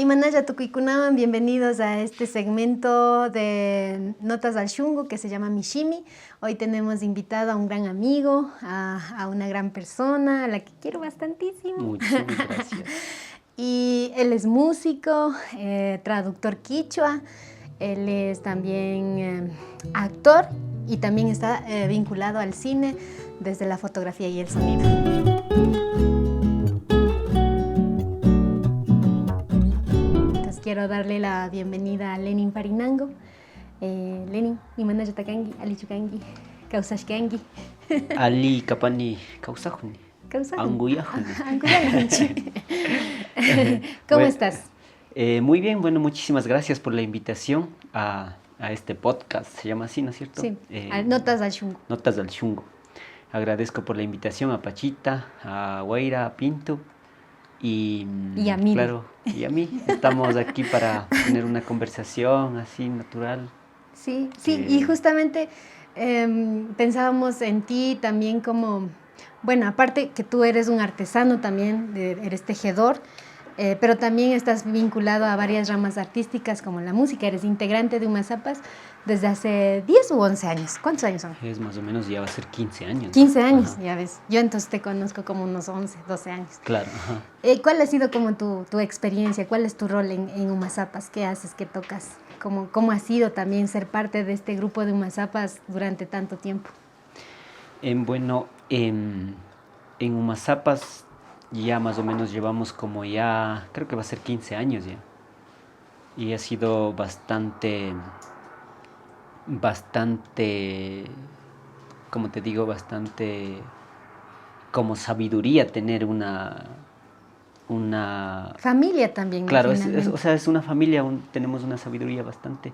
Imanaya Tukuikunawan, bienvenidos a este segmento de Notas al Shungo que se llama Mishimi. Hoy tenemos invitado a un gran amigo, a una gran persona, a la que quiero bastantísimo. Muchísimas gracias. Y él es músico, traductor quichua, él es también actor y también está vinculado al cine desde la fotografía y el sonido. Quiero darle la bienvenida a Lenin Farinango. Lenin, Imanaya Takangi, Ali Chukangi, Kausashkangi. Ali Kapani Kausajuni. Anguyajuni. ¿Cómo estás? Muy bien, bueno, muchísimas gracias por la invitación a este podcast. Se llama así, ¿no es cierto? Sí, Notas al Shungo. Notas al Shungo. Agradezco por la invitación a Pachita, a Guaira, a Pinto. Y a mí. Claro, y a mí. Estamos aquí para tener una conversación así natural. Sí, y justamente pensábamos en ti también como, bueno, aparte que tú eres un artesano también, eres tejedor, pero también estás vinculado a varias ramas artísticas como la música, eres integrante de Umazapas desde hace 10 u 11 años. ¿Cuántos años son? Es más o menos, ya va a ser 15 años. 15 años, ajá. Ya ves. Yo entonces te conozco como unos 11, 12 años. Claro, ajá. ¿Cuál ha sido como tu experiencia? ¿Cuál es tu rol en Umazapas? ¿Qué haces? ¿Qué tocas? ¿Cómo ha sido también ser parte de este grupo de Umazapas durante tanto tiempo? Bueno, en Umazapas ya más o menos llevamos como ya, creo que va a ser 15 años ya. Y ha sido bastante, como te digo, bastante como sabiduría tener una familia también. Claro, es una familia, tenemos una sabiduría bastante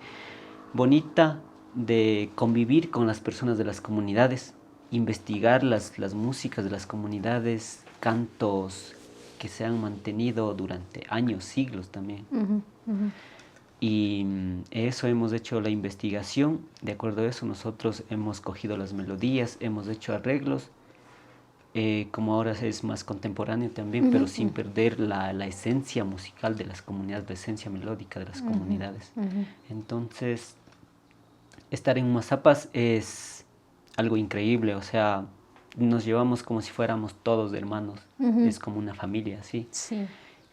bonita de convivir con las personas de las comunidades, investigar las músicas de las comunidades, cantos que se han mantenido durante años, siglos también. Y eso hemos hecho la investigación. De acuerdo a eso, nosotros hemos cogido las melodías, hemos hecho arreglos, como ahora es más contemporáneo también, pero sin perder la esencia musical de las comunidades, la esencia melódica de las comunidades. Entonces, estar en Umazapas es algo increíble, o sea, nos llevamos como si fuéramos todos hermanos, es como una familia, ¿sí? Sí.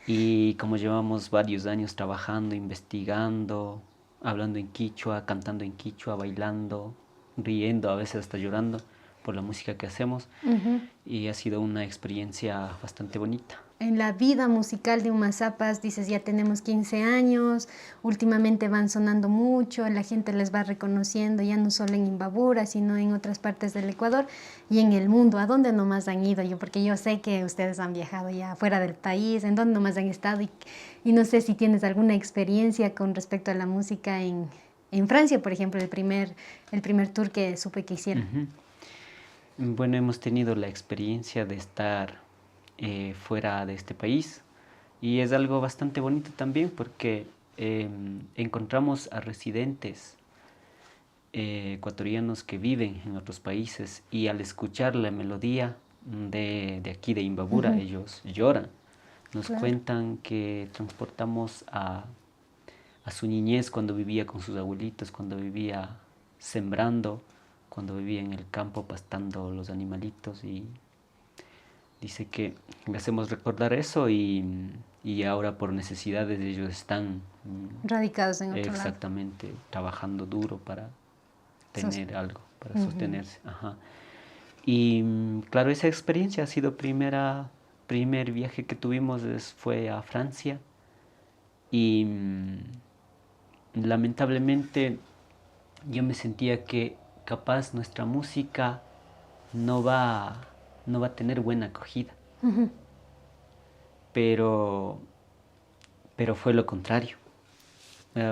Y como llevamos varios años trabajando, investigando, hablando en quichua, cantando en quichua, bailando, riendo, a veces hasta llorando por la música que hacemos, y ha sido una experiencia bastante bonita. En la vida musical de Umazapas, dices, ya tenemos 15 años, últimamente van sonando mucho, la gente les va reconociendo, ya no solo en Imbabura, sino en otras partes del Ecuador y en el mundo. ¿A dónde nomás han ido? Porque yo sé que ustedes han viajado ya fuera del país, ¿en dónde nomás han estado? Y no sé si tienes alguna experiencia con respecto a la música en Francia, por ejemplo, el primer tour que supe que hicieron. Bueno, hemos tenido la experiencia de estar fuera de este país y es algo bastante bonito también porque encontramos a residentes ecuatorianos que viven en otros países y al escuchar la melodía de aquí de Imbabura, ellos lloran, nos cuentan que transportamos a su niñez cuando vivía con sus abuelitos, cuando vivía sembrando, cuando vivía en el campo pastando los animalitos, y dice que le hacemos recordar eso y ahora por necesidades ellos están radicados en otro lado. Exactamente, trabajando duro para tener algo, para sostenerse. Ajá. Y claro, esa experiencia ha sido primer viaje que tuvimos, fue a Francia y lamentablemente yo me sentía que capaz nuestra música no va a tener buena acogida. Pero fue lo contrario.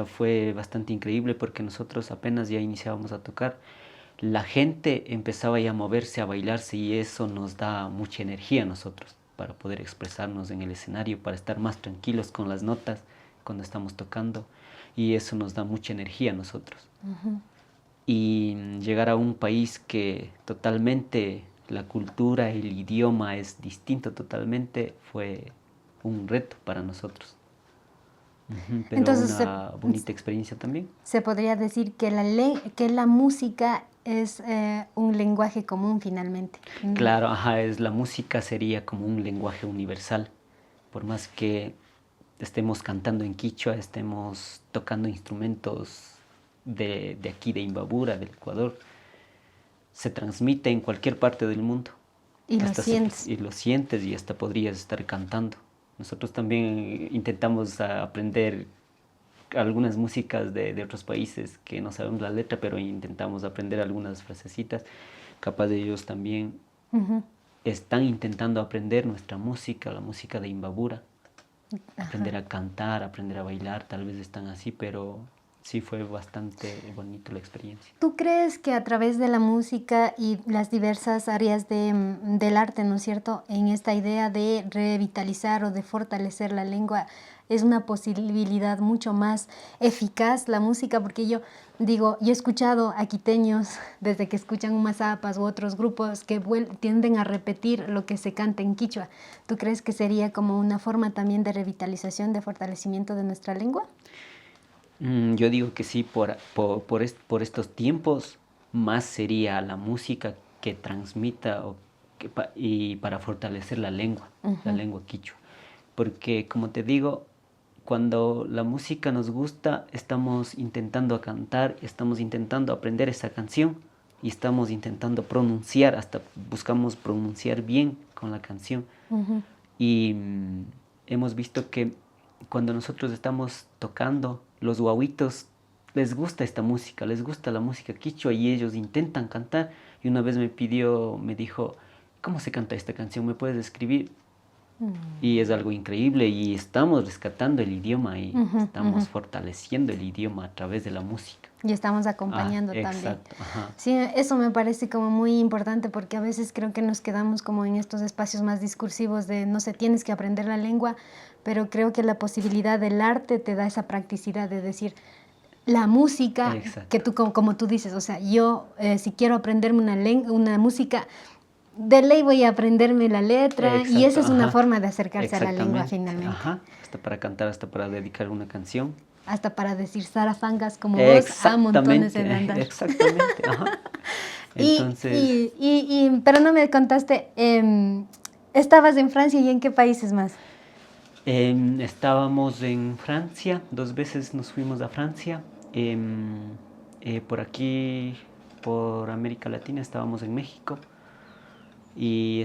Fue bastante increíble porque nosotros apenas ya iniciábamos a tocar, la gente empezaba ya a moverse, a bailarse, y eso nos da mucha energía a nosotros para poder expresarnos en el escenario, para estar más tranquilos con las notas cuando estamos tocando, y eso nos da mucha energía a nosotros. Y llegar a un país que totalmente la cultura, el idioma es distinto totalmente, fue un reto para nosotros. Pero Entonces, una bonita experiencia también. se podría decir que que la música es un lenguaje común finalmente. Claro, ajá, la música sería como un lenguaje universal. Por más que estemos cantando en quichua, estemos tocando instrumentos de aquí, de Imbabura, del Ecuador, se transmite en cualquier parte del mundo. Y lo sientes. Y lo sientes y hasta podrías estar cantando. Nosotros también intentamos aprender algunas músicas de otros países que no sabemos la letra, pero intentamos aprender algunas frasecitas. Capaz de ellos también están intentando aprender nuestra música, la música de Imbabura. Aprender a cantar, aprender a bailar, tal vez están así, pero sí fue bastante bonito la experiencia. ¿Tú crees que a través de la música y las diversas áreas del arte, ¿no es cierto?, en esta idea de revitalizar o de fortalecer la lengua, es una posibilidad mucho más eficaz la música? Porque yo digo, yo he escuchado a quiteños desde que escuchan Humazapas u otros grupos que tienden a repetir lo que se canta en quichua. ¿Tú crees que sería como una forma también de revitalización, de fortalecimiento de nuestra lengua? Yo digo que sí, por estos tiempos, más sería la música que transmita y para fortalecer la lengua quichua. Porque, como te digo, cuando la música nos gusta, estamos intentando cantar, estamos intentando aprender esa canción y estamos intentando pronunciar, hasta buscamos pronunciar bien con la canción. Y hemos visto que cuando nosotros estamos tocando, los guaguitos les gusta esta música, les gusta la música quichua y ellos intentan cantar. Y una vez me dijo, ¿cómo se canta esta canción? ¿Me puedes escribir? Y es algo increíble y estamos rescatando el idioma y estamos fortaleciendo el idioma a través de la música. Y estamos acompañando también. Exacto, ajá. Sí, eso me parece como muy importante porque a veces creo que nos quedamos como en estos espacios más discursivos de, no sé, tienes que aprender la lengua, pero creo que la posibilidad del arte te da esa practicidad de decir, la música, que tú, como tú dices, o sea, yo si quiero aprenderme una música, de ley voy a aprenderme la letra. Y esa es una forma de acercarse a la lengua finalmente. Ajá, hasta para cantar, hasta para dedicar una canción. Hasta para decir zarafangas como vos a montones de bandas. Exactamente, ajá. Entonces... pero no me contaste, ¿estabas en Francia y en qué países más? Estábamos en Francia, 2 veces nos fuimos a Francia. Por aquí, por América Latina, estábamos en México. Y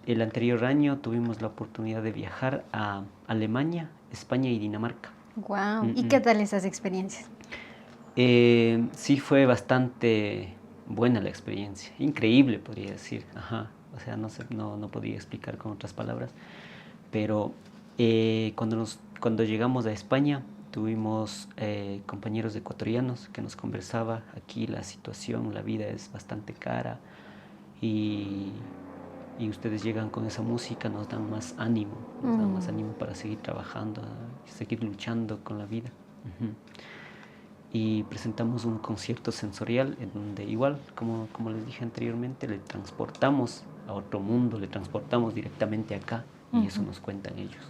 el anterior año tuvimos la oportunidad de viajar a Alemania, España y Dinamarca. Wow. ¿Y qué tal esas experiencias? Sí, fue bastante buena la experiencia, increíble podría decir. Ajá. O sea, no sé, no podía explicar con otras palabras, pero cuando llegamos a España tuvimos compañeros ecuatorianos que nos conversaba, aquí la situación, la vida es bastante cara y ustedes llegan con esa música, nos dan más ánimo, para seguir trabajando, seguir luchando con la vida. Y presentamos un concierto sensorial en donde igual, como les dije anteriormente, le transportamos a otro mundo, le transportamos directamente acá y eso nos cuentan ellos.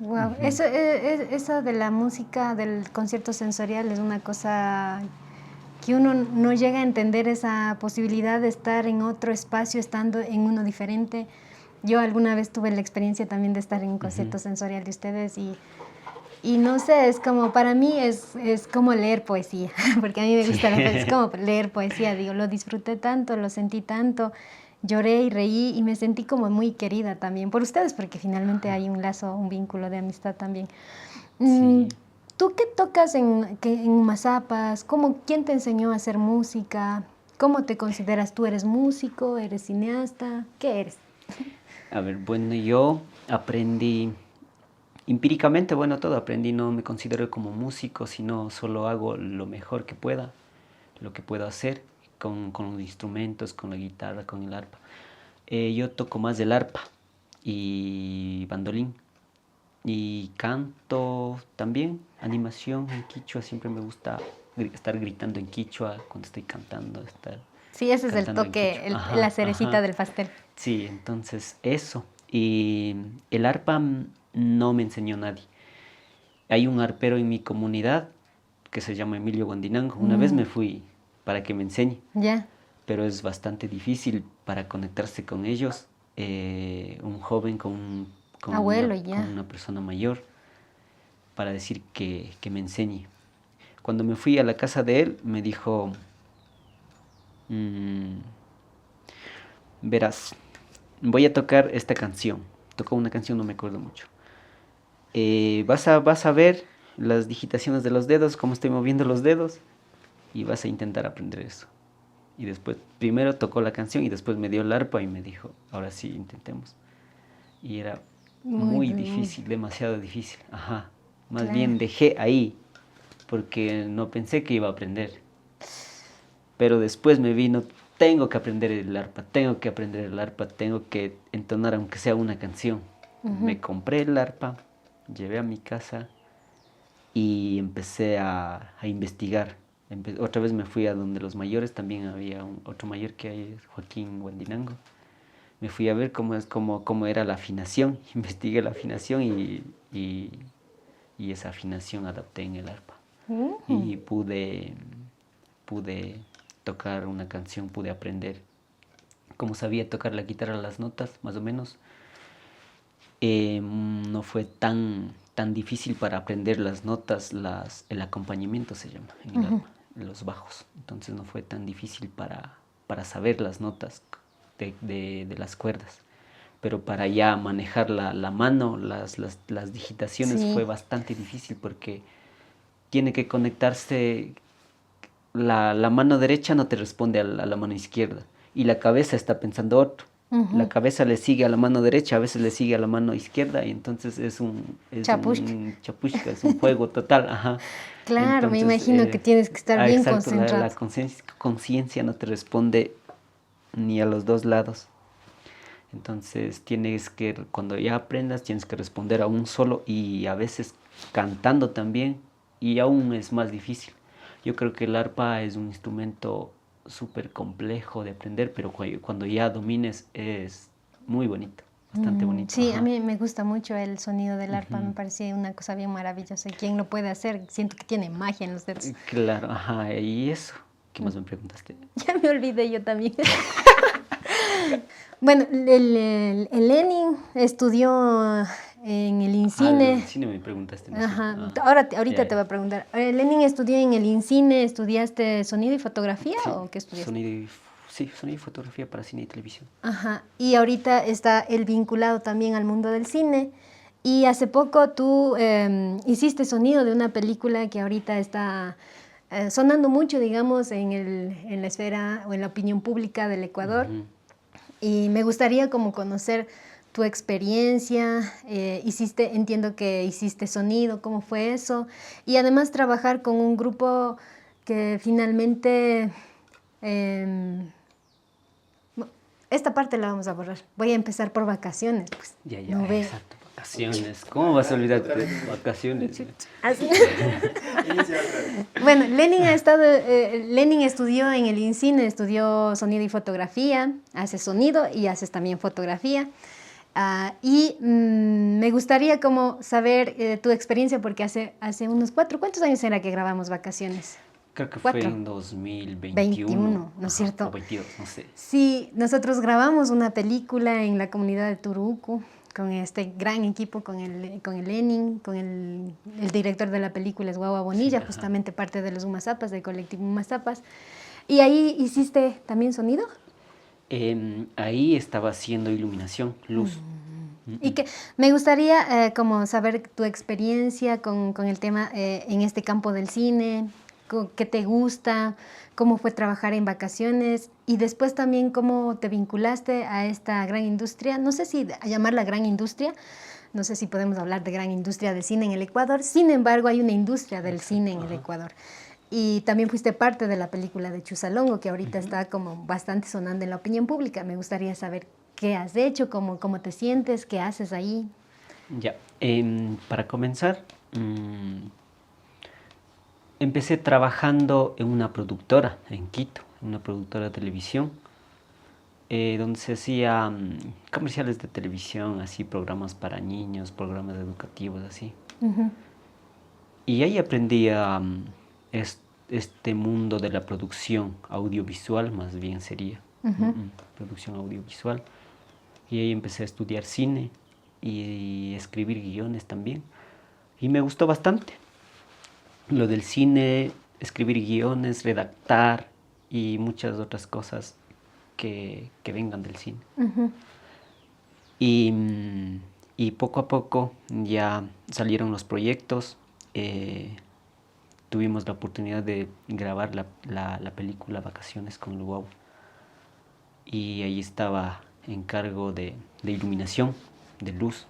Wow, eso de la música, del concierto sensorial es una cosa que uno no llega a entender, esa posibilidad de estar en otro espacio estando en uno diferente. Yo alguna vez tuve la experiencia también de estar en un concierto sensorial de ustedes y no sé, es como, para mí es como leer poesía, porque a mí me gusta es como leer poesía, digo, lo disfruté tanto, lo sentí tanto, lloré y reí y me sentí como muy querida también por ustedes, porque finalmente hay un lazo, un vínculo de amistad también. Sí. ¿Tú qué tocas en Humazapas? ¿Quién te enseñó a hacer música? ¿Cómo te consideras? ¿Tú eres músico? ¿Eres cineasta? ¿Qué eres? A ver, bueno, yo aprendí empíricamente, todo aprendí, no me considero como músico, sino solo hago lo mejor que pueda, lo que puedo hacer con los instrumentos, con la guitarra, con el arpa. Yo toco más el arpa y bandolín. Y canto también, animación en quichua, siempre me gusta estar gritando en quichua cuando estoy cantando. Sí, ese es el toque, la cerecita del pastel. Sí, entonces eso. Y el arpa no me enseñó nadie. hay un arpero en mi comunidad que se llama Emilio Guandinango. Una vez me fui para que me enseñe, Ya. pero es bastante difícil para conectarse con ellos. Un joven Abuelo, con ya. una persona mayor, para decir que me enseñe. Cuando me fui a la casa de él, me dijo, verás, voy a tocar esta canción. Tocó una canción, no me acuerdo mucho. Vas a ver las digitaciones de los dedos, cómo estoy moviendo los dedos, y vas a intentar aprender eso. Y después, primero tocó la canción y después me dio el arpa y me dijo, ahora sí, intentemos. Y era muy difícil, demasiado difícil. Ajá. Más bien dejé ahí, porque no pensé que iba a aprender. Pero después me vino, tengo que aprender el arpa, tengo que aprender el arpa, tengo que entonar aunque sea una canción. Me compré el arpa, llevé a mi casa y empecé a investigar. Otra vez me fui a donde los mayores, también había otro mayor que hay, Joaquín Guandinango. Me fui a ver cómo era la afinación, investigué la afinación y esa afinación adapté en el arpa. Y pude tocar una canción, pude aprender. Como sabía tocar la guitarra, las notas, más o menos, no fue tan difícil para aprender las notas, el acompañamiento se llama en el arpa, los bajos. Entonces no fue tan difícil para saber las notas de las cuerdas. Pero para ya manejar la mano, las digitaciones fue bastante difícil porque tiene que conectarse, la mano derecha no te responde a la mano izquierda y la cabeza está pensando otro. La cabeza le sigue a la mano derecha, a veces le sigue a la mano izquierda y entonces es un chapushka, es un juego total. Ajá. Claro, Entonces, me imagino que tienes que estar bien exacto, concentrado. la conciencia no te responde ni a los dos lados. Entonces tienes que, cuando ya aprendas, tienes que responder a un solo y a veces cantando también y aún es más difícil. Yo creo que el arpa es un instrumento súper complejo de aprender, pero cuando ya domines es muy bonito, bastante bonito. Sí, Ajá. a mí me gusta mucho el sonido del arpa, me parece una cosa bien maravillosa. ¿Y quién lo puede hacer? Siento que tiene magia en los dedos. Claro, ajá, y eso. ¿Qué más me preguntaste? Ya me olvidé yo también. Bueno, el Lenin estudió en el INCINE. El cine me preguntaste. ¿No? Ajá. Ahorita ya. te voy a preguntar. Lenin estudió en el INCINE, ¿estudiaste sonido y fotografía o qué estudiaste? Sonido y fotografía para cine y televisión. Ajá. Y ahorita está él vinculado también al mundo del cine. Y hace poco tú hiciste sonido de una película que ahorita está sonando mucho, digamos, en la esfera o en la opinión pública del Ecuador. Y me gustaría como conocer tu experiencia, entiendo que hiciste sonido, ¿cómo fue eso? Y además trabajar con un grupo que finalmente... esta parte la vamos a borrar. Voy a empezar por vacaciones. Pues, Ya, no ve. exacto. Vacaciones. ¿Cómo vas a olvidarte de vacaciones? Así. Bueno, Lenin estudió en el INCINE, estudió sonido y fotografía, hace sonido y haces también fotografía. Me gustaría como saber tu experiencia porque hace unos ¿cuántos años era que grabamos Vacaciones? Creo que 4. fue en 2021. 21, ¿no es cierto? O 22, no sé. Sí, nosotros grabamos una película en la comunidad de Turuco con este gran equipo, con el Lenin, con el director de la película es Guagua Bonilla, Sí, justamente parte de los Umazapas, del colectivo Umazapas. ¿Y ahí hiciste también sonido? Ahí estaba haciendo iluminación, luz. Y que me gustaría como saber tu experiencia con el tema en este campo del cine, qué te gusta, cómo fue trabajar en Vacaciones y después también cómo te vinculaste a esta gran industria, no sé si a llamarla gran industria, no sé si podemos hablar de gran industria del cine en el Ecuador, sin embargo hay una industria del cine en el Ecuador. Y también fuiste parte de la película de Chusalongo, que ahorita está como bastante sonando en la opinión pública. Me gustaría saber qué has hecho, cómo te sientes, qué haces ahí. Ya, para comenzar, empecé trabajando en una productora en Quito, una productora de televisión, donde se hacían comerciales de televisión, así programas para niños, programas educativos, así. Y ahí aprendí este mundo de la producción audiovisual, más bien sería, producción audiovisual. Y ahí empecé a estudiar cine y escribir guiones también. Y me gustó bastante lo del cine, escribir guiones, redactar y muchas otras cosas que vengan del cine. Y poco a poco ya salieron los proyectos. Tuvimos la oportunidad de grabar la película Vacaciones con Luau. Y ahí estaba en cargo de iluminación, de luz.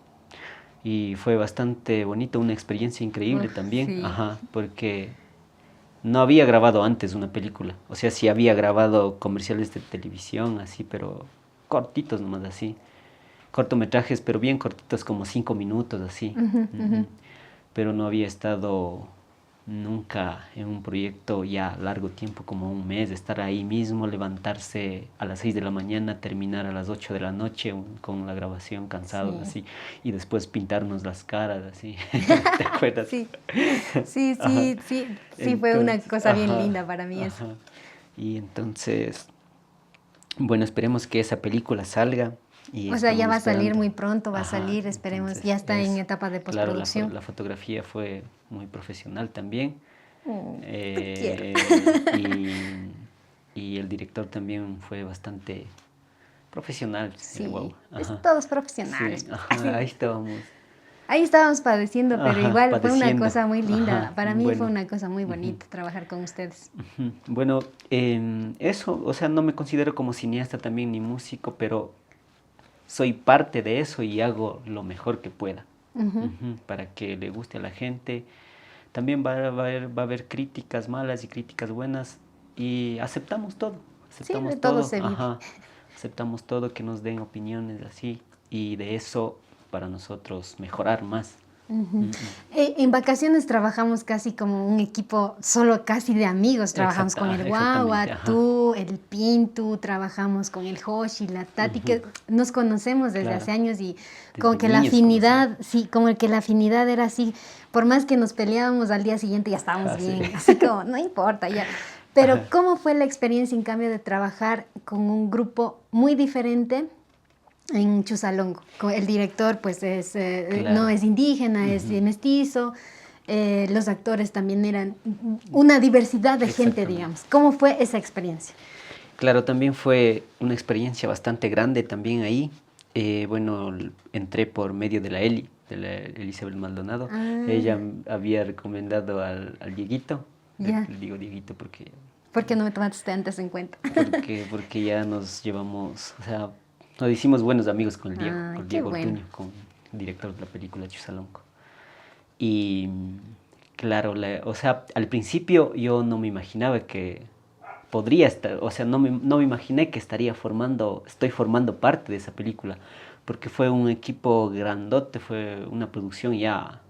Y fue bastante bonito, una experiencia increíble también. Sí. Ajá, porque no había grabado antes una película. O sea, sí había grabado comerciales de televisión, así, pero cortitos nomás, así. Cortometrajes, pero bien cortitos, como 5 minutos, así. Pero no había estado nunca en un proyecto ya largo tiempo, como un mes, estar ahí mismo, levantarse a las 6 de la mañana, terminar a las 8 de la noche con la grabación cansado, así, y después pintarnos las caras, así. ¿Te acuerdas? Sí, sí, fue una cosa bien linda para mí eso. Y entonces, bueno, esperemos que esa película salga. Y O sea, ya va a esperando. salir muy pronto, va a salir, esperemos, Entonces, ya está en etapa de postproducción. Claro, la fotografía fue muy profesional también. Te quiero. Y el director también fue bastante profesional. Sí, Wow. todos profesionales. Sí, ahí estábamos. Ahí estábamos padeciendo, pero igual fue una Padeciendo. cosa muy linda. Para mí fue Bueno. una cosa muy bonita trabajar con ustedes. Bueno, eso, o sea, no me considero como cineasta también ni músico, pero soy parte de eso y hago lo mejor que pueda para que le guste a la gente. También va a haber críticas malas y críticas buenas y aceptamos todo. Aceptamos Sí, de todo se vive. Aceptamos todo, que nos den opiniones así y de eso para nosotros mejorar más. En vacaciones trabajamos casi como un equipo, solo casi de amigos. Trabajamos con el Guagua, tú, el Pintu, trabajamos con el Hoshi, la Tati, que nos conocemos desde hace años y como que la afinidad, sí, como que la afinidad era así, por más que nos peleábamos al día siguiente ya estábamos bien, así como, no importa ya. Pero ¿cómo fue la experiencia en cambio de trabajar con un grupo muy diferente en Chusalongo? El director pues no es indígena, es mestizo, los actores también eran una diversidad de gente, digamos. ¿Cómo fue esa experiencia? Claro, también fue una experiencia bastante grande también ahí. Bueno, entré por medio de la Elizabeth Maldonado. Ella había recomendado al Dieguito. Le digo Dieguito porque... ¿Por qué no me tomaste antes en cuenta? Porque ya nos llevamos, o sea, nos hicimos buenos amigos con el Diego, con Diego Ortuño, con el director de la película Chusalongo. Y claro, o sea, al principio yo no me imaginaba que podría estar, o sea, no me imaginé que estoy formando parte de esa película, porque fue un equipo grandote, fue una producción ya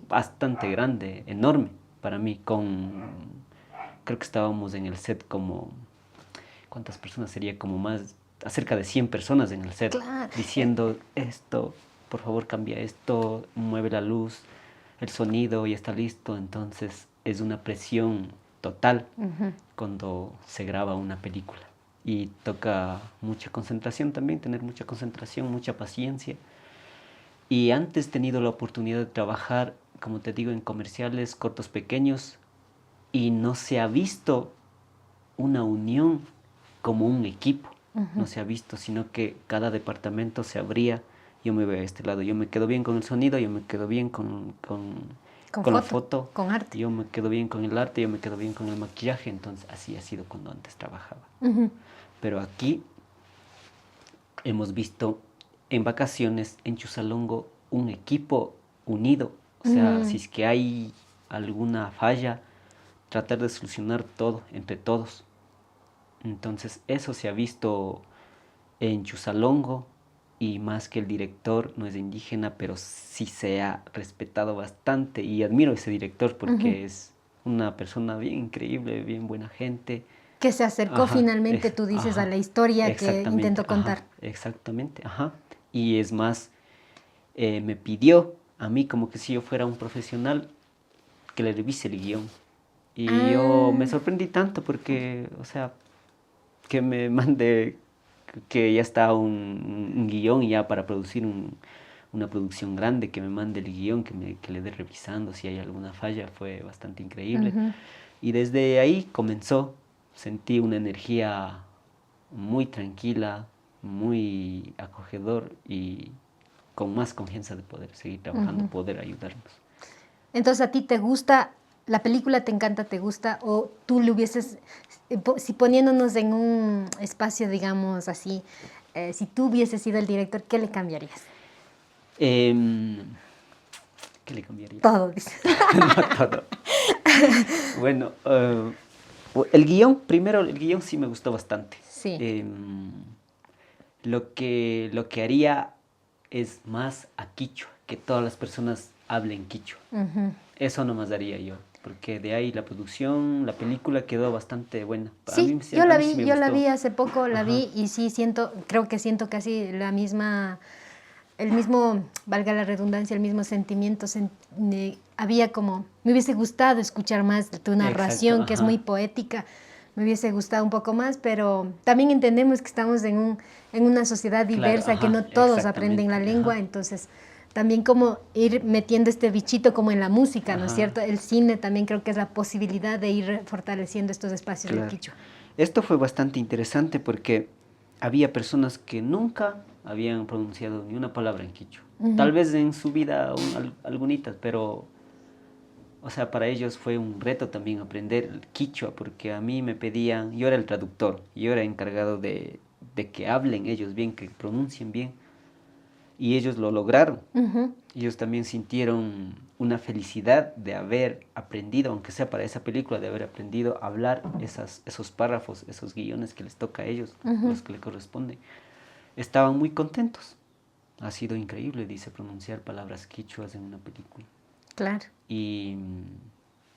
bastante grande, enorme para mí, creo que estábamos en el set como, ¿cuántas personas sería? Como más, cerca de 100 personas en el set, diciendo esto, por favor cambia esto, mueve la luz, el sonido ya está listo. Entonces es una presión total cuando se graba una película y toca mucha concentración también, tener mucha concentración, mucha paciencia. Y antes he tenido la oportunidad de trabajar, como te digo, en comerciales, cortos pequeños, y no se ha visto una unión como un equipo, no se ha visto, sino que cada departamento se abría. Yo me voy a este lado, yo me quedo bien con el sonido, yo me quedo bien con la foto, con arte. Yo me quedo bien con el arte, yo me quedo bien con el maquillaje. Entonces así ha sido cuando antes trabajaba. Pero aquí hemos visto en vacaciones en Chusalongo un equipo unido. O sea, si es que hay alguna falla, tratar de solucionar todo entre todos. Entonces eso se ha visto en Chusalongo, y más que el director no es indígena, pero sí se ha respetado bastante y admiro a ese director porque es una persona bien increíble, bien buena gente. Que se acercó finalmente, tú dices, a la historia que intentó contar. Exactamente, Y es más, me pidió a mí como que si yo fuera un profesional, que le revise el guión. Y yo Ah, me sorprendí tanto porque, o sea, que me mande, que ya está un guión ya para producir una producción grande, que me mande el guión, que le dé revisando si hay alguna falla, fue bastante increíble. ujú. Y desde ahí comenzó, sentí una energía muy tranquila, muy acogedor y con más confianza de poder seguir trabajando, Ujú. poder ayudarnos. Entonces, ¿a ti te gusta, la película te encanta, te gusta, o tú le hubieses, si poniéndonos en un espacio, digamos así, si tú hubieses sido el director, ¿qué le cambiarías? Em, ¿Qué le cambiaría? Todo, dices. No todo. Bueno, el guión, primero, el guión sí me gustó bastante. Sí. Em, lo que haría es más a quichua, que todas las personas hablen quichua. Ujú. Eso nomás haría yo, porque de ahí la producción, la película quedó bastante buena. Sí, A mí sí me yo la gustó. vi hace poco, la Ajá, vi y sí creo que siento casi la misma, el mismo, valga la redundancia, el mismo sentimiento. Había como, me hubiese gustado escuchar más de tu exacto, narración, que es muy ajá. poética, me hubiese gustado un poco más, pero también entendemos que estamos en una sociedad Claro, diversa, que ajá, no todos aprenden la exactamente, lengua, ajá, entonces también como ir metiendo este bichito como en la música, ¿no es ajá. cierto? El cine también creo que es la posibilidad de ir fortaleciendo estos espacios del Claro. quichua. Esto fue bastante interesante porque había personas que nunca habían pronunciado ni una palabra en quichua. Ujú, Tal vez en su vida algunitas, pero, o sea, para ellos fue un reto también aprender el quichua porque a mí me pedían, yo era el traductor, yo era encargado de que hablen ellos bien, que pronuncien bien, y ellos lo lograron. ujú, Ellos también sintieron una felicidad de haber aprendido, aunque sea para esa película, de haber aprendido a hablar esos párrafos, esos guiones que les toca a ellos, ujú. los que les corresponden. Estaban muy contentos. Ha sido increíble, dice, pronunciar palabras quichuas en una película. Claro. Y,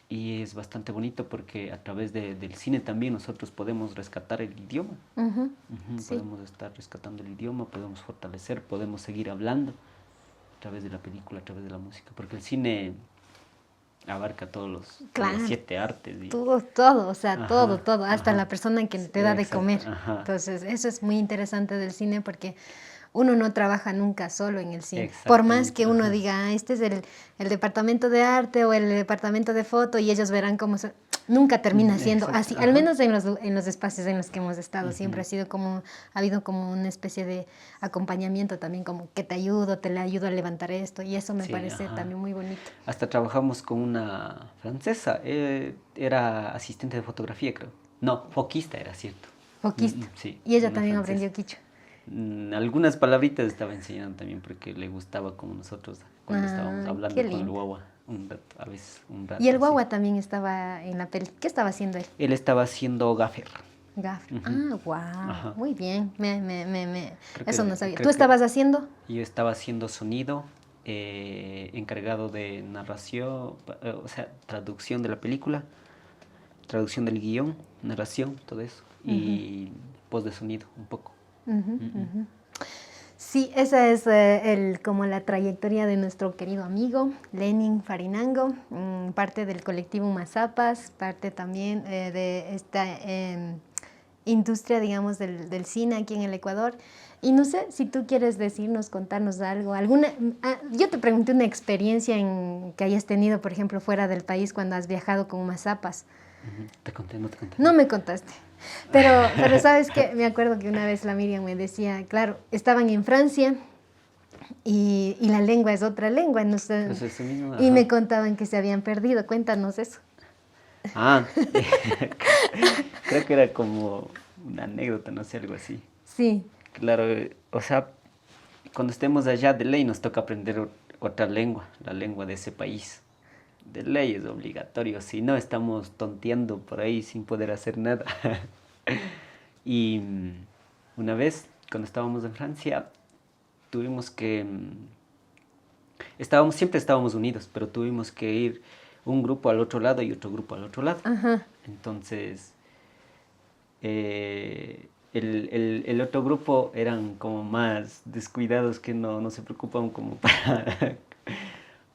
y es bastante bonito porque a través del cine también nosotros podemos rescatar el idioma. Ujú, Ujú, sí, podemos estar rescatando el idioma, podemos fortalecer, podemos seguir hablando a través de la película, a través de la música, porque el cine abarca todos los claro. 7 artes. Todo, o sea, Ajá, todo, hasta ajá, la persona que sí, te da de exacto, comer. ajá, Entonces, eso es muy interesante del cine porque uno no trabaja nunca solo en el cine. Por más exactamente, que uno ajá, diga, "Ah, este es el departamento de arte o el departamento de foto y ellos verán cómo se... Nunca termina siendo exacto, así, al ajá, menos en los espacios en los que hemos estado, siempre ujú, ha sido como, ha habido como una especie de acompañamiento también, como que te ayudo, te le ayudo a levantar esto y eso me sí, parece ajá. también muy bonito. Hasta trabajamos con una francesa, era asistente de fotografía, creo. No, foquista era, cierto. Poquito. Sí, Y ella una también francesa. aprendió quichua. Algunas palabritas estaba enseñando también porque le gustaba como nosotros cuando estábamos Ay, qué hablando con el lindo. guagua un rato, a veces un Y rato el así. guagua también estaba en la peli. ¿Qué estaba haciendo él? Él estaba haciendo gaffer. Gaffer. Ujú, Ah, wow. ajá. Muy bien. Creo que Eso era, no sabía. ¿Tú creo que estabas haciendo? yo estaba haciendo sonido, encargado de narración, o sea, traducción de la película, traducción del guión, narración, todo eso, Ujú, y voz de sonido un poco. ujú, Mm, mm. ujú. Sí, esa es como la trayectoria de nuestro querido amigo Lenin Farinango, parte del colectivo Mazapas, parte también de esta industria, digamos, del cine aquí en el Ecuador. Y no sé si tú quieres decirnos, contarnos algo, yo te pregunté una experiencia que hayas tenido, por ejemplo, fuera del país cuando has viajado con Mazapas. Ujú. Te conté, no te conté. No me contaste. Pero sabes que me acuerdo que una vez la Miriam me decía, claro, estaban en Francia y la lengua es otra lengua, no sé, Pues eso mismo, y me ajá. contaban que se habían perdido. Cuéntanos eso. Ah, creo que era como una anécdota, no sé, algo así. Sí. Claro, o sea, cuando estemos allá de ley nos toca aprender otra lengua, la lengua de ese país. De ley es obligatorio, si no estamos tonteando por ahí sin poder hacer nada. Y una vez, cuando estábamos en Francia, tuvimos que... siempre estábamos unidos, pero tuvimos que ir un grupo al otro lado y otro grupo al otro lado. Ajá. Entonces, el otro grupo eran como más descuidados que no se preocupan como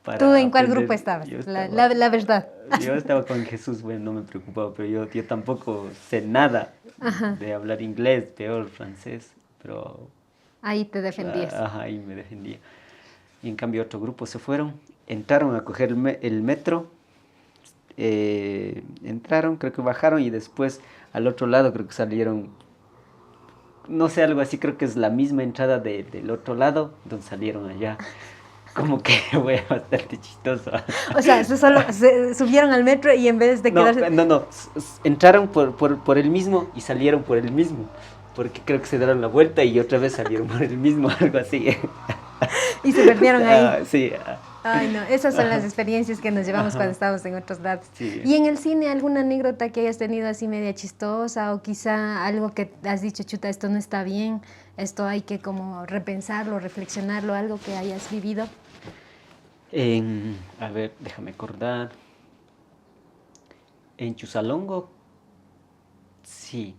¿Tú para en cuál aprender. grupo estabas? Yo La verdad. yo estaba con Jesús, bueno, no me preocupaba, pero yo tampoco sé nada Ajá, de hablar inglés, peor francés, pero ahí te defendías. ajá, ahí me defendía. Y en cambio otro grupo se fueron, entraron a coger el metro, entraron, creo que bajaron y después al otro lado creo que salieron, no sé, algo así, creo que es la misma entrada del otro lado, donde salieron allá. Como que fue bastante chistoso. O sea, se subieron al metro y en vez de No, quedarse... no, no, entraron por el mismo y salieron por el mismo, porque creo que se dieron la vuelta y otra vez salieron por el mismo, algo así. Y se perdieron ahí. Sí, Ay, no, esas son las experiencias que nos llevamos cuando estamos en otros lados. sí. ¿Y en el cine alguna anécdota que hayas tenido así media chistosa o quizá algo que has dicho, chuta, esto no está bien, esto hay que como repensarlo, reflexionarlo, algo que hayas vivido? A ver, déjame acordar. En Chusalongo, sí,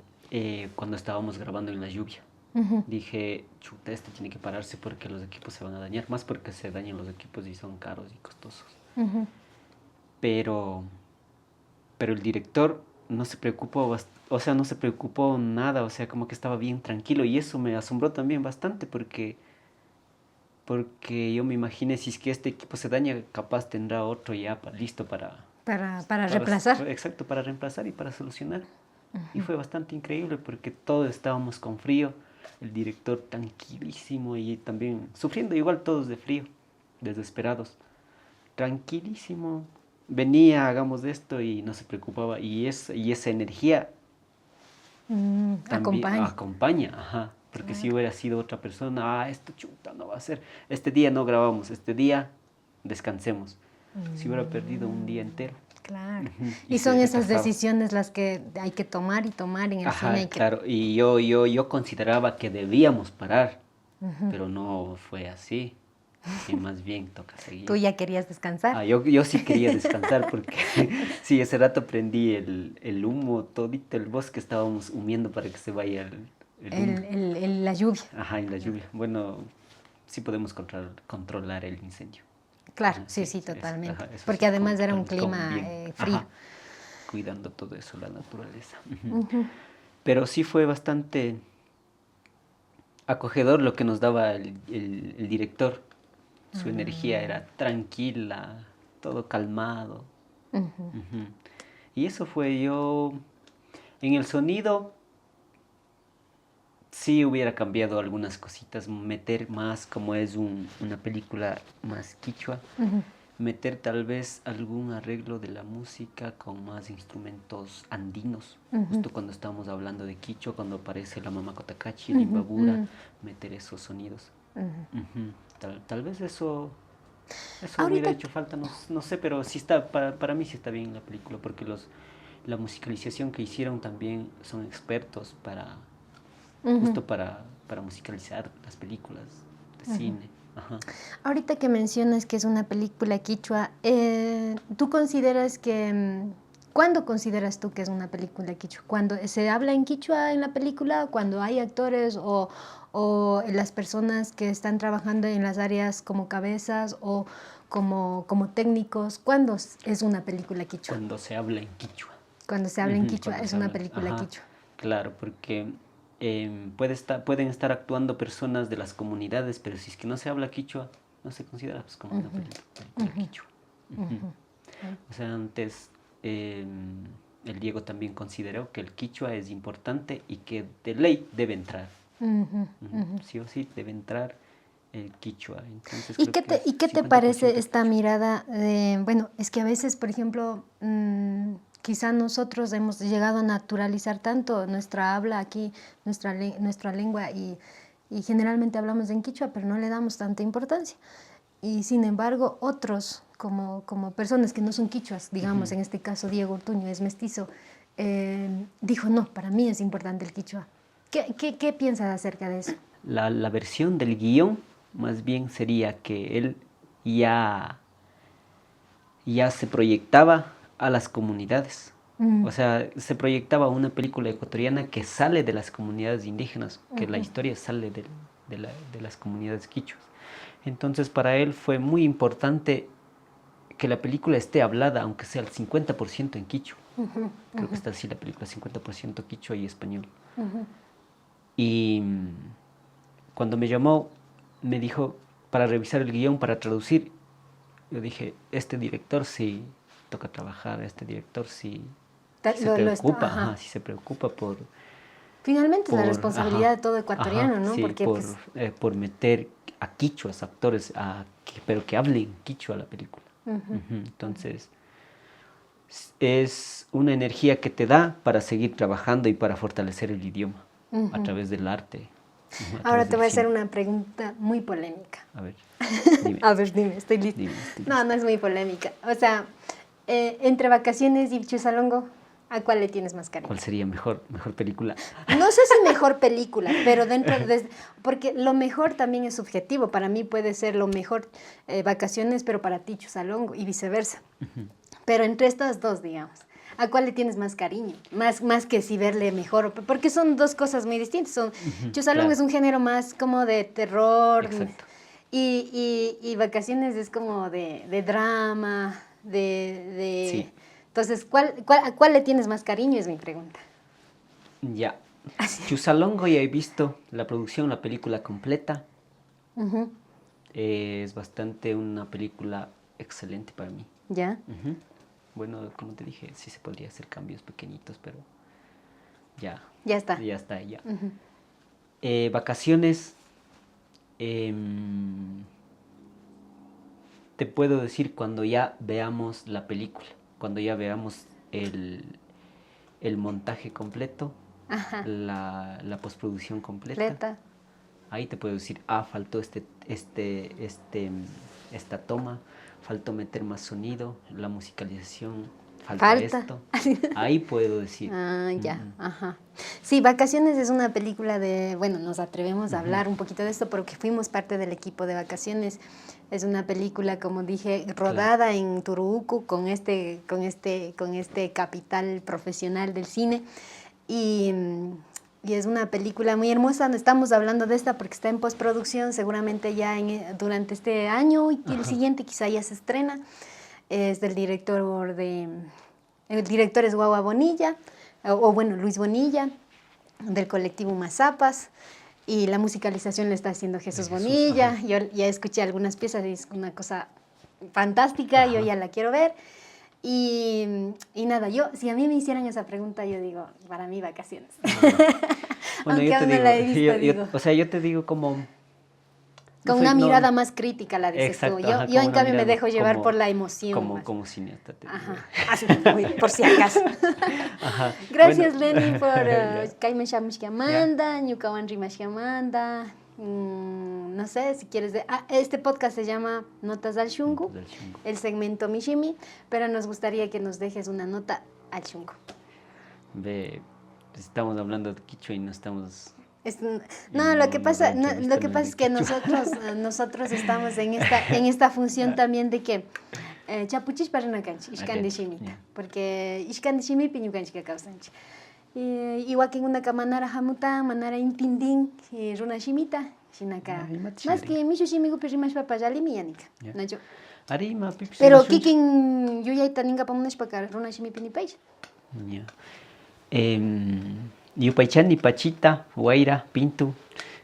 cuando estábamos grabando en la lluvia. Ujú. Dije, chuta, este tiene que pararse porque los equipos se van a dañar, más porque se dañan los equipos y son caros y costosos. Ujú. Pero, pero el director no se preocupó, o sea, no se preocupó nada, o sea, como que estaba bien tranquilo y eso me asombró también bastante porque yo me imaginé si es que este equipo se daña, capaz tendrá otro ya listo Para reemplazar. exacto, para reemplazar y para solucionar. Y fue bastante increíble porque todos estábamos con frío, el director tranquilísimo y también sufriendo igual todos de frío, desesperados. Tranquilísimo, venía, hagamos esto y no se preocupaba. Y esa energía también Acompaña. acompaña, ajá. Porque si Claro. hubiera sido otra persona, esto chuta, no va a ser. Este día no grabamos, este día descansemos. Si hubiera perdido un día entero. Claro. Ujú, Y se son esas retrasaba. decisiones las que hay que tomar y tomar en el cine. Ajá, claro. Y yo consideraba que debíamos parar, Ujú. pero no fue así. Y más bien toca Tú seguir. ya querías descansar. Yo sí quería descansar porque sí, ese rato prendí el humo, todito el bosque estábamos humiendo para que se vaya el humo. La lluvia. Ajá, en la lluvia. Bueno, sí podemos controlar el incendio. Claro, Ajá, sí, totalmente. ajá, eso Porque sí, además era un con clima bien. frío. Ajá, cuidando todo eso, la naturaleza. Ujú. Ujú. Pero sí fue bastante acogedor lo que nos daba el director. Su energía era tranquila, todo calmado. Ujú. Ujú. Y eso fue yo. En el sonido, sí hubiera cambiado algunas cositas, meter más, como es una película más quichua, Ujú. meter tal vez algún arreglo de la música con más instrumentos andinos. Ujú. Justo cuando estábamos hablando de quichua, cuando aparece la mama cotacachi, el Ujú, imbabura, ujú. meter esos sonidos. Ujú. Ujú. Tal vez eso hubiera Ahorita, hecho falta, no sé, pero sí está, para mí sí está bien la película, porque la musicalización que hicieron también son expertos ujú. justo para musicalizar las películas de cine. Ajá. Ahorita que mencionas que es una película quichua, ¿tú consideras que... ¿Cuándo consideras tú que es una película quichua? ¿Cuando se habla en quichua en la película? ¿Cuando hay actores o las personas que están trabajando en las áreas como cabezas o como técnicos? ¿Cuándo es una película quichua? Cuando se habla en quichua. Cuando se habla en quichua Cuando es se una habla, película ajá, quichua. claro, porque pueden estar actuando personas de las comunidades, pero si es que no se habla quichua, no se considera pues, como una película quichua. Ujú. O sea, antes el Diego también consideró que el quichua es importante y que de ley debe entrar. Ujú, Ujú. ujú. Sí o sí debe entrar el quichua. Entonces ¿Y creo que es qué te 50% parece esta quichua. mirada de, bueno, es que a veces, por ejemplo, quizá nosotros hemos llegado a naturalizar tanto nuestra habla aquí, nuestra lengua, y generalmente hablamos en quichua, pero no le damos tanta importancia. Y sin embargo, otros, como personas que no son quichuas, digamos, Ujú. en este caso Diego Ortuño es mestizo, dijo, no, para mí es importante el quichua. ¿Qué piensas acerca de eso? La versión del guión más bien sería que él ya, ya se proyectaba a las comunidades. Mm, O sea, se proyectaba una película ecuatoriana que sale de las comunidades indígenas, que la ujú, historia sale de las comunidades quichuas. Entonces para él fue muy importante que la película esté hablada, aunque sea el 50% en quichua. Creo que está así la película, 50% quichua y español. Y cuando me llamó, me dijo para revisar el guión, para traducir. Yo dije, este director sí toca trabajar, este director sí se preocupa, sí se preocupa por... Finalmente es la responsabilidad de todo ecuatoriano, ¿no? Sí, porque por meter a quichuas, actores, pero que hablen quichua a la película. Entonces, es una energía que te da para seguir trabajando y para fortalecer el idioma a través del arte. Ahora te voy a hacer una pregunta muy polémica. A ver, dime. A ver, dime, estoy lista. No, no es muy polémica. O sea, entre Vacaciones y Chusalongo, ¿a cuál le tienes más cariño? ¿Cuál sería mejor película? No sé si mejor película, pero porque lo mejor también es subjetivo. Para mí puede ser lo mejor Vacaciones, pero para ti Chusalongo y viceversa. Pero entre estas dos, digamos, ¿a cuál le tienes más cariño? Más que si verle mejor, porque son dos cosas muy distintas. Chusalongo es un género más como de terror. Exacto. Y Vacaciones es como de drama, Sí. Entonces, ¿a cuál le tienes más cariño? Es mi pregunta. Ya. Chusalongo ya he visto la producción, la película completa. Es bastante una película excelente para mí. ¿Ya? Bueno, como te dije, sí se podría hacer cambios pequeñitos, pero ya. Ya está. Ya está, ya. Vacaciones. Te puedo decir cuando ya veamos la película, cuando ya veamos el montaje completo, la postproducción completa. Ahí te puedo decir, faltó esta toma, faltó meter más sonido, la musicalización, falta esto. Ahí puedo decir. Ya, Sí, Vacaciones es una película nos atrevemos a hablar un poquito de esto porque fuimos parte del equipo de Vacaciones. Es una película, como dije, rodada en Turuucu con este capital profesional del cine. Y es una película muy hermosa. No estamos hablando de esta porque está en postproducción, seguramente ya durante este año y el siguiente quizá ya se estrena. Es del director el director es Guagua Bonilla, Luis Bonilla, del colectivo Mazapas, y la musicalización la está haciendo Jesús Bonilla. Yo ya escuché algunas piezas y es una cosa fantástica, yo ya la quiero ver. Y nada, si a mí me hicieran esa pregunta, yo digo, para mí Vacaciones. Bueno, aunque aún no la he visto, o sea, yo te digo como... Con una mirada más crítica, la dices tú. Yo en cambio me dejo llevar por la emoción. Como cineasta. Así, por si acaso. Gracias, Lenny, por Kaimen Shamishkamanda, Ñukawan Rimashkamanda. No sé si quieres... este podcast se llama Notas al Shungu, el segmento Mishimi, pero nos gustaría que nos dejes una nota al Shungu. Estamos hablando de quichua y no estamos... lo que pasa es que nosotros estamos en esta función también de que chapuchis para una cancha, ishkan de shimita, porque ishkan de shimi piñucanchi que causanchi. Igual que en una camanara hamuta, manara intindin, runa shimita, shinaka. Más que misho shimigo pirimash papayali miyanika. Pero kikin yuyay taninga pamunash pakar runa shimi pinipaish. Yupaychani, Pachita, Huayra, Pintu,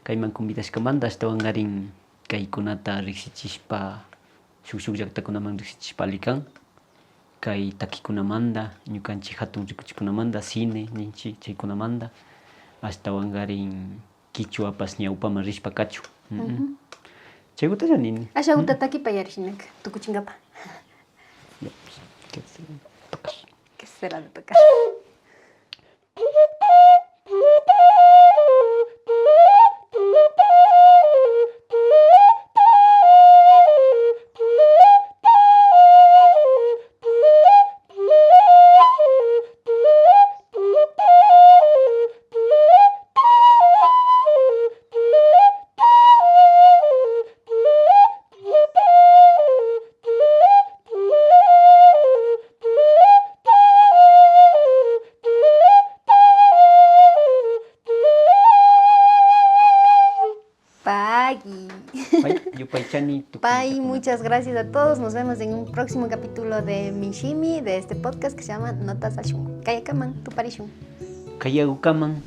kayman convidashkamanta ashtawangarin kaykunata riqsichishpa shuk llaqtakunaman riqsichishpa alikan kay takikunamanta ñukanchik hatun rikuchikunamanta cine ninchi chaykunamanta ashtawangarin kichwapas ñawpaman rishpa kachu. Chaykutalla nini. Asha utataki payarishinaqa tukuchinkapa. ¿Qué será de tocar? Pai, muchas gracias a todos. Nos vemos en un próximo capítulo de Mishimi, de este podcast que se llama Notas al Shungo. Kaya kaman, tu parishun. Kayagukaman.